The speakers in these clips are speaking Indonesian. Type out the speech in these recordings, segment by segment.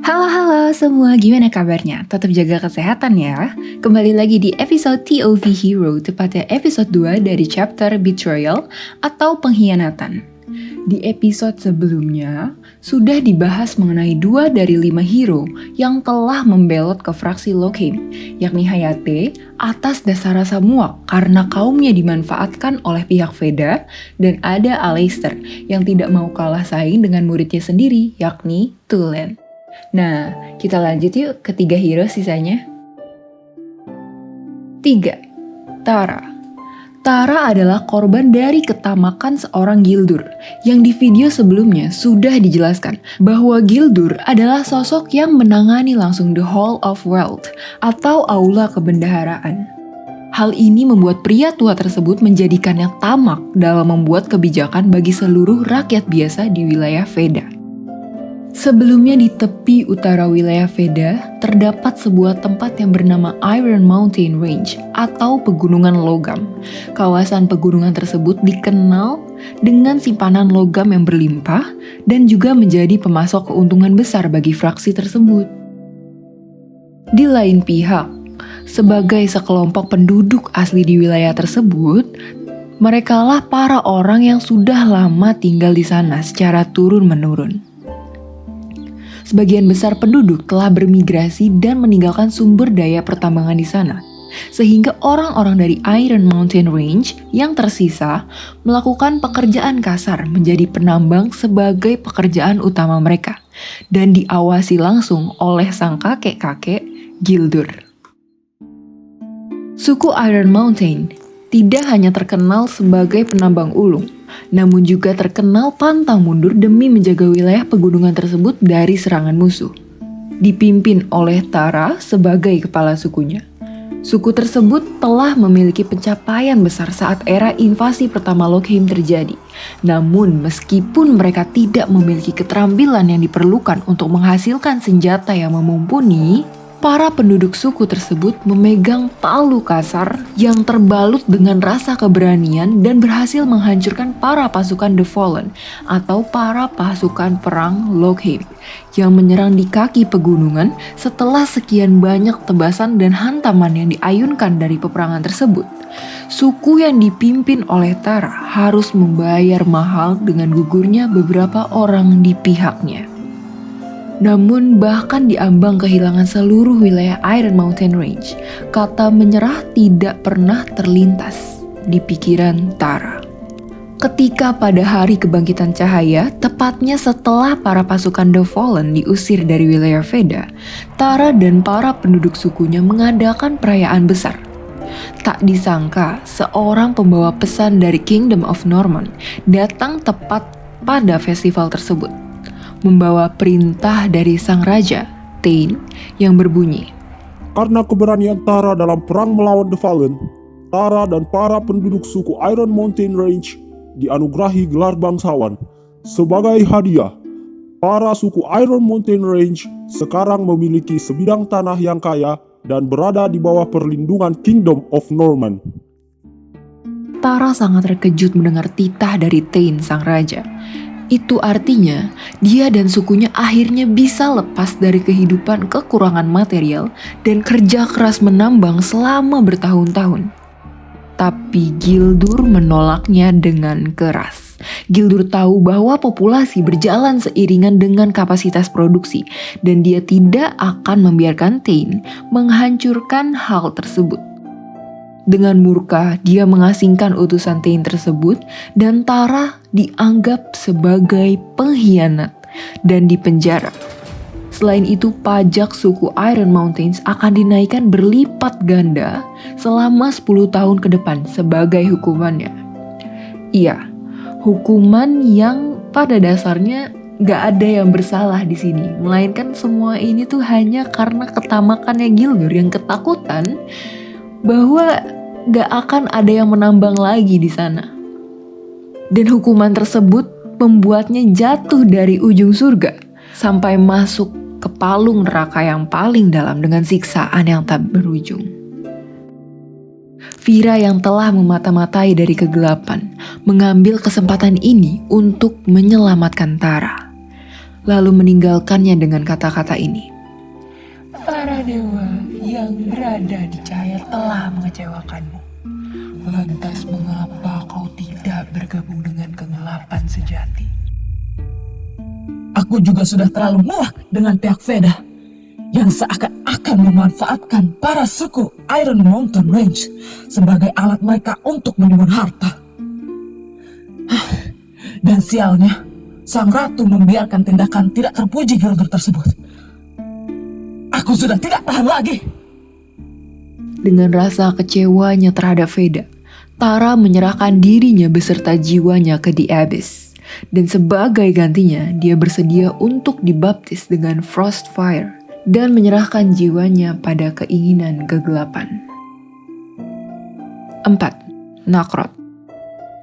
Halo semua, gimana kabarnya? Tetap jaga kesehatan ya. Kembali lagi di episode TOV Hero, tepatnya episode 2 dari chapter Betrayal atau Pengkhianatan. Di episode sebelumnya, sudah dibahas mengenai 2 dari 5 hero yang telah membelot ke fraksi Lockheim, yakni Hayate atas dasar rasa muak karena kaumnya dimanfaatkan oleh pihak Veda, dan ada Aleister yang tidak mau kalah saing dengan muridnya sendiri, yakni Tulen. Nah, kita lanjut yuk ke 3 hero sisanya. 3. Tara. Tara adalah korban dari ketamakan seorang Gildur, yang di video sebelumnya sudah dijelaskan bahwa Gildur adalah sosok yang menangani langsung The Hall of Wealth atau Aula Kebendaharaan. Hal ini membuat pria tua tersebut menjadikannya tamak dalam membuat kebijakan bagi seluruh rakyat biasa di wilayah Veda. Sebelumnya di tepi utara wilayah Veda, terdapat sebuah tempat yang bernama Iron Mountain Range atau Pegunungan Logam. Kawasan pegunungan tersebut dikenal dengan simpanan logam yang berlimpah dan juga menjadi pemasok keuntungan besar bagi fraksi tersebut. Di lain pihak, sebagai sekelompok penduduk asli di wilayah tersebut, merekalah para orang yang sudah lama tinggal di sana secara turun-menurun. Sebagian besar penduduk telah bermigrasi dan meninggalkan sumber daya pertambangan di sana, sehingga orang-orang dari Iron Mountain Range yang tersisa melakukan pekerjaan kasar menjadi penambang sebagai pekerjaan utama mereka, dan diawasi langsung oleh sang kakek-kakek Gildur. Suku Iron Mountain tidak hanya terkenal sebagai penambang ulung, namun juga terkenal pantang mundur demi menjaga wilayah pegunungan tersebut dari serangan musuh. Dipimpin oleh Tara sebagai kepala sukunya. Suku tersebut telah memiliki pencapaian besar saat era invasi pertama Lockheim terjadi. Namun meskipun mereka tidak memiliki keterampilan yang diperlukan untuk menghasilkan senjata yang mumpuni, para penduduk suku tersebut memegang palu kasar yang terbalut dengan rasa keberanian dan berhasil menghancurkan para pasukan The Fallen atau para pasukan perang Lockheim yang menyerang di kaki pegunungan setelah sekian banyak tebasan dan hantaman yang diayunkan dari peperangan tersebut. Suku yang dipimpin oleh Tara harus membayar mahal dengan gugurnya beberapa orang di pihaknya. Namun bahkan di ambang kehilangan seluruh wilayah Iron Mountain Range, kata menyerah tidak pernah terlintas di pikiran Tara. Ketika pada hari kebangkitan cahaya, tepatnya setelah para pasukan The Fallen diusir dari wilayah Veda, Tara dan para penduduk sukunya mengadakan perayaan besar. Tak disangka, seorang pembawa pesan dari Kingdom of Norman datang tepat pada festival tersebut, membawa perintah dari sang raja, Tain, yang berbunyi, "Karena keberanian Tara dalam perang melawan The Fallen, Tara dan para penduduk suku Iron Mountain Range dianugerahi gelar bangsawan. Sebagai hadiah, para suku Iron Mountain Range sekarang memiliki sebidang tanah yang kaya dan berada di bawah perlindungan Kingdom of Norman." Tara sangat terkejut mendengar titah dari Tain, sang raja. Itu artinya dia dan sukunya akhirnya bisa lepas dari kehidupan kekurangan material dan kerja keras menambang selama bertahun-tahun. Tapi Gildur menolaknya dengan keras. Gildur tahu bahwa populasi berjalan seiringan dengan kapasitas produksi dan dia tidak akan membiarkan Tain menghancurkan hal tersebut. Dengan murka, dia mengasingkan utusan Tain tersebut dan Tara dianggap sebagai pengkhianat dan dipenjara. Selain itu, pajak suku Iron Mountains akan dinaikkan berlipat ganda selama 10 tahun ke depan sebagai hukumannya. Iya, hukuman yang pada dasarnya gak ada yang bersalah di sini, melainkan semua ini tuh hanya karena ketamakannya Gildur yang ketakutan bahwa gak akan ada yang menambang lagi di sana. Dan hukuman tersebut membuatnya jatuh dari ujung surga sampai masuk ke palung neraka yang paling dalam dengan siksaan yang tak berujung. Vira yang telah memata-matai dari kegelapan mengambil kesempatan ini untuk menyelamatkan Tara. lalu meninggalkannya dengan kata-kata ini. Para dewa yang berada di cahaya telah mengecewakanmu. Lantas mengapa kau tidak bergabung dengan kegelapan sejati? Aku juga sudah terlalu muak dengan pihak Veda yang seakan-akan memanfaatkan para suku Iron Mountain Range sebagai alat mereka untuk menimbun harta. Dan sialnya, sang ratu membiarkan tindakan tidak terpuji Gilder tersebut. Aku sudah tidak tahan lagi. Dengan rasa kecewanya terhadap Veda, Tara menyerahkan dirinya beserta jiwanya ke The Abyss. Dan sebagai gantinya, dia bersedia untuk dibaptis dengan Frostfire dan menyerahkan jiwanya pada keinginan kegelapan. 4. Nakrot.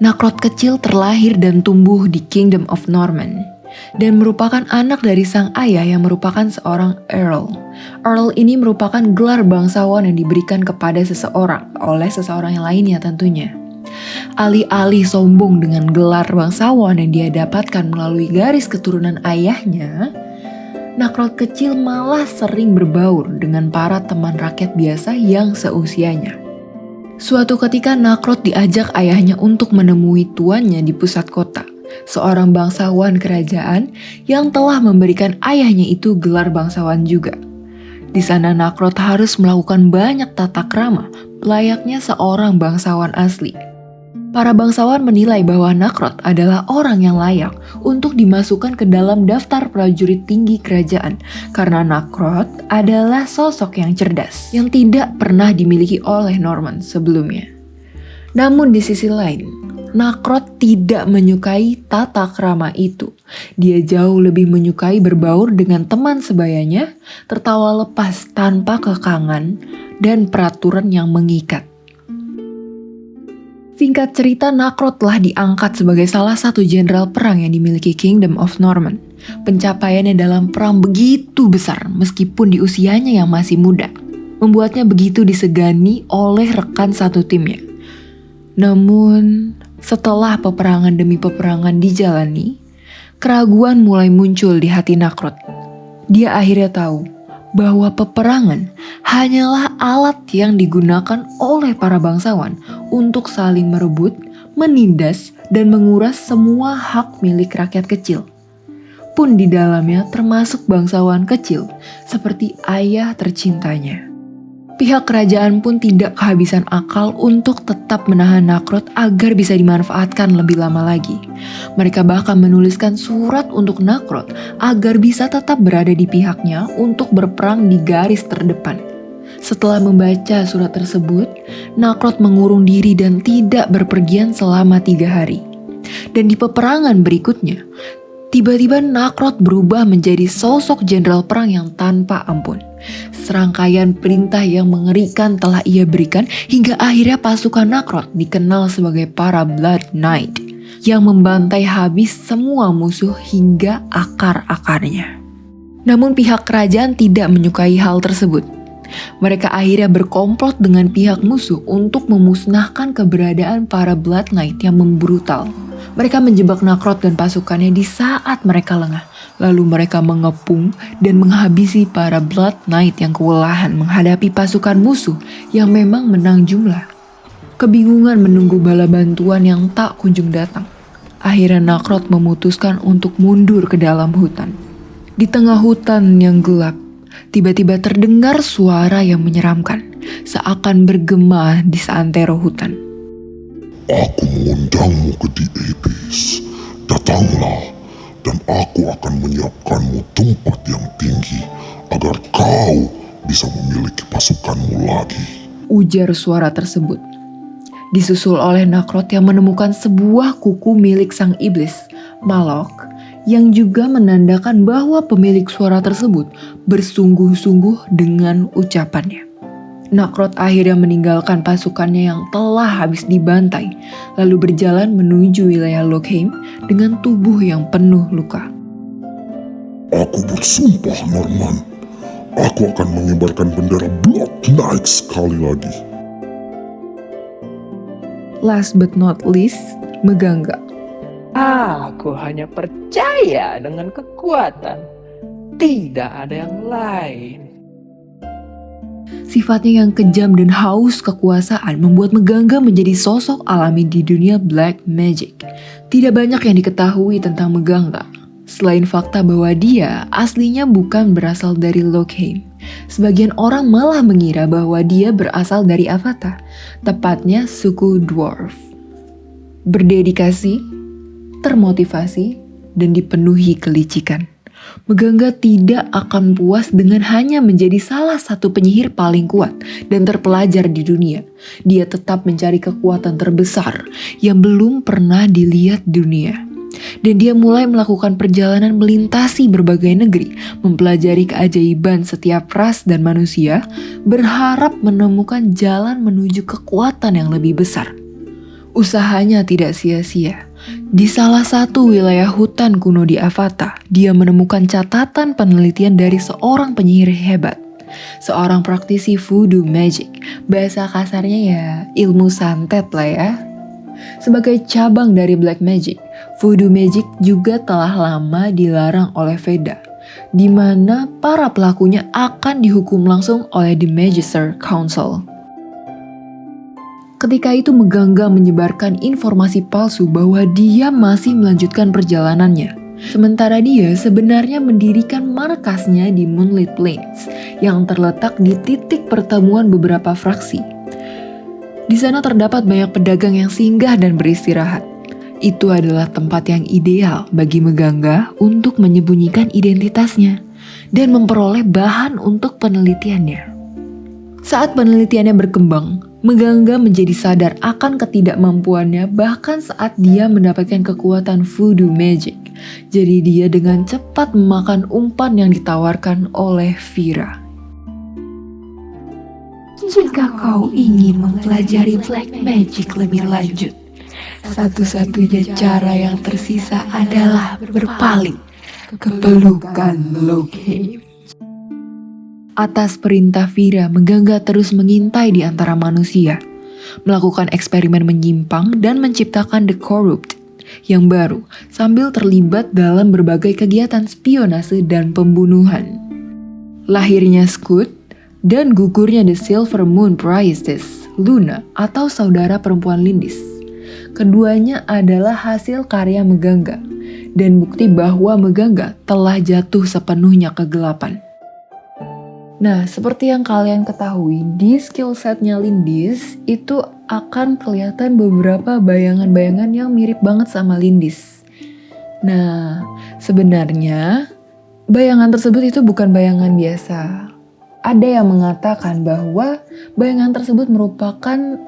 Nakrot kecil terlahir dan tumbuh di Kingdom of Norman dan merupakan anak dari sang ayah yang merupakan seorang Earl. Earl ini merupakan gelar bangsawan yang diberikan kepada seseorang oleh seseorang yang lainnya tentunya. Alih-alih sombong dengan gelar bangsawan yang dia dapatkan melalui garis keturunan ayahnya, Nakrot kecil malah sering berbaur dengan para teman rakyat biasa yang seusianya. Suatu ketika Nakrot diajak ayahnya untuk menemui tuannya di pusat kota, seorang bangsawan kerajaan yang telah memberikan ayahnya itu gelar bangsawan juga. Di sana Nakrot harus melakukan banyak tata krama layaknya seorang bangsawan asli. Para bangsawan menilai bahwa Nakrot adalah orang yang layak untuk dimasukkan ke dalam daftar prajurit tinggi kerajaan karena Nakrot adalah sosok yang cerdas yang tidak pernah dimiliki oleh Norman sebelumnya. Namun di sisi lain, Nakrot tidak menyukai tata krama itu. Dia jauh lebih menyukai berbaur dengan teman sebayanya, tertawa lepas tanpa kekangan dan peraturan yang mengikat. Singkat cerita, Nakrot telah diangkat sebagai salah satu jenderal perang yang dimiliki Kingdom of Norman. Pencapaiannya dalam perang begitu besar meskipun di usianya yang masih muda, membuatnya begitu disegani oleh rekan satu timnya. Namun, setelah peperangan demi peperangan dijalani, keraguan mulai muncul di hati Nakrot. Dia akhirnya tahu bahwa peperangan hanyalah alat yang digunakan oleh para bangsawan untuk saling merebut, menindas, dan menguras semua hak milik rakyat kecil. Pun di dalamnya termasuk bangsawan kecil seperti ayah tercintanya. Pihak kerajaan pun tidak kehabisan akal untuk tetap menahan Nakrot agar bisa dimanfaatkan lebih lama lagi. Mereka bahkan menuliskan surat untuk Nakrot agar bisa tetap berada di pihaknya untuk berperang di garis terdepan. Setelah membaca surat tersebut, Nakrot mengurung diri dan tidak berpergian selama 3 hari. Dan di peperangan berikutnya, tiba-tiba Nakrot berubah menjadi sosok jenderal perang yang tanpa ampun. Serangkaian perintah yang mengerikan telah ia berikan hingga akhirnya pasukan Nakrot dikenal sebagai para Blood Knight yang membantai habis semua musuh hingga akar-akarnya. Namun pihak kerajaan tidak menyukai hal tersebut. Mereka akhirnya berkomplot dengan pihak musuh untuk memusnahkan keberadaan para Blood Knight yang membrutal. Mereka menjebak Nakrot dan pasukannya di saat mereka lengah. Lalu mereka mengepung dan menghabisi para Blood Knight yang kewalahan menghadapi pasukan musuh yang memang menang jumlah. Kebingungan menunggu bala bantuan yang tak kunjung datang. Akhirnya Nakrot memutuskan untuk mundur ke dalam hutan. Di tengah hutan yang gelap, tiba-tiba terdengar suara yang menyeramkan, seakan bergema di seantero hutan. Aku mengundangmu ke The Abyss. Datanglah, dan aku akan menyiapkanmu tempat yang tinggi agar kau bisa memiliki pasukanmu lagi. Ujar suara tersebut. Disusul oleh Nakrot yang menemukan sebuah kuku milik sang iblis, Malok, yang juga menandakan bahwa pemilik suara tersebut bersungguh-sungguh dengan ucapannya. Nakrot akhirnya meninggalkan pasukannya yang telah habis dibantai, lalu berjalan menuju wilayah Lockheim dengan tubuh yang penuh luka. Aku bersumpah, Norman, aku akan mengibarkan bendera Blood Knight sekali lagi. Last but not least, Megangga. Aku hanya percaya dengan kekuatan. Tidak ada yang lain. Sifatnya yang kejam dan haus kekuasaan membuat Megangga menjadi sosok alami di dunia black magic. Tidak banyak yang diketahui tentang Megangga, selain fakta bahwa dia aslinya bukan berasal dari Lockheim. Sebagian orang malah mengira bahwa dia berasal dari Avatar, tepatnya suku Dwarf. Berdedikasi, termotivasi, dan dipenuhi kelicikan. Megangga tidak akan puas dengan hanya menjadi salah satu penyihir paling kuat dan terpelajar di dunia. Dia tetap mencari kekuatan terbesar yang belum pernah dilihat dunia. Dan dia mulai melakukan perjalanan melintasi berbagai negeri, mempelajari keajaiban setiap ras dan manusia, berharap menemukan jalan menuju kekuatan yang lebih besar. Usahanya tidak sia-sia. Di salah satu wilayah hutan kuno di Avatar, dia menemukan catatan penelitian dari seorang penyihir hebat. Seorang praktisi voodoo magic. Bahasa kasarnya ya ilmu santet lah ya. Sebagai cabang dari black magic, voodoo magic juga telah lama dilarang oleh Veda, di mana para pelakunya akan dihukum langsung oleh The Magister Council. Ketika itu Megangga menyebarkan informasi palsu bahwa dia masih melanjutkan perjalanannya. Sementara dia sebenarnya mendirikan markasnya di Moonlit Plains yang terletak di titik pertemuan beberapa fraksi. Di sana terdapat banyak pedagang yang singgah dan beristirahat. Itu adalah tempat yang ideal bagi Megangga untuk menyembunyikan identitasnya dan memperoleh bahan untuk penelitiannya. Saat penelitiannya berkembang, Megangga menjadi sadar akan ketidakmampuannya bahkan saat dia mendapatkan kekuatan voodoo magic. Jadi dia dengan cepat memakan umpan yang ditawarkan oleh Vira. Jika kau ingin mempelajari black magic lebih lanjut, satu-satunya cara yang tersisa adalah berpaling ke pelukan Lockheim. Atas perintah Vira, Megangga terus mengintai di antara manusia, melakukan eksperimen menyimpang dan menciptakan The Corrupt yang baru sambil terlibat dalam berbagai kegiatan spionase dan pembunuhan. Lahirnya Scout dan gugurnya The Silver Moon Priestess, Luna atau saudara perempuan Lindis. Keduanya adalah hasil karya Megangga dan bukti bahwa Megangga telah jatuh sepenuhnya ke kegelapan. Nah, seperti yang kalian ketahui, di skill setnya Lindis itu akan kelihatan beberapa bayangan-bayangan yang mirip banget sama Lindis. Nah, sebenarnya bayangan tersebut itu bukan bayangan biasa. Ada yang mengatakan bahwa bayangan tersebut merupakan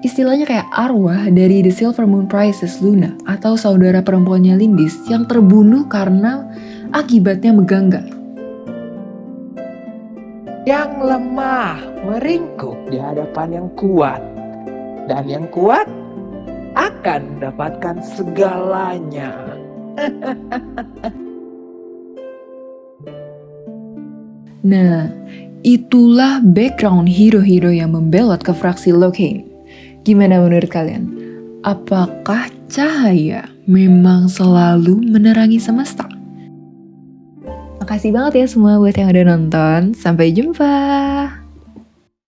istilahnya kayak arwah dari The Silver Moon Priestess Luna atau saudara perempuannya Lindis yang terbunuh karena akibatnya Megangga. Yang lemah meringkuk di hadapan yang kuat, dan yang kuat akan mendapatkan segalanya. Nah, itulah background hero-hero yang membelot ke fraksi Lockheim. Gimana menurut kalian? Apakah cahaya memang selalu menerangi semesta? Makasih banget ya semua buat yang udah nonton. Sampai jumpa.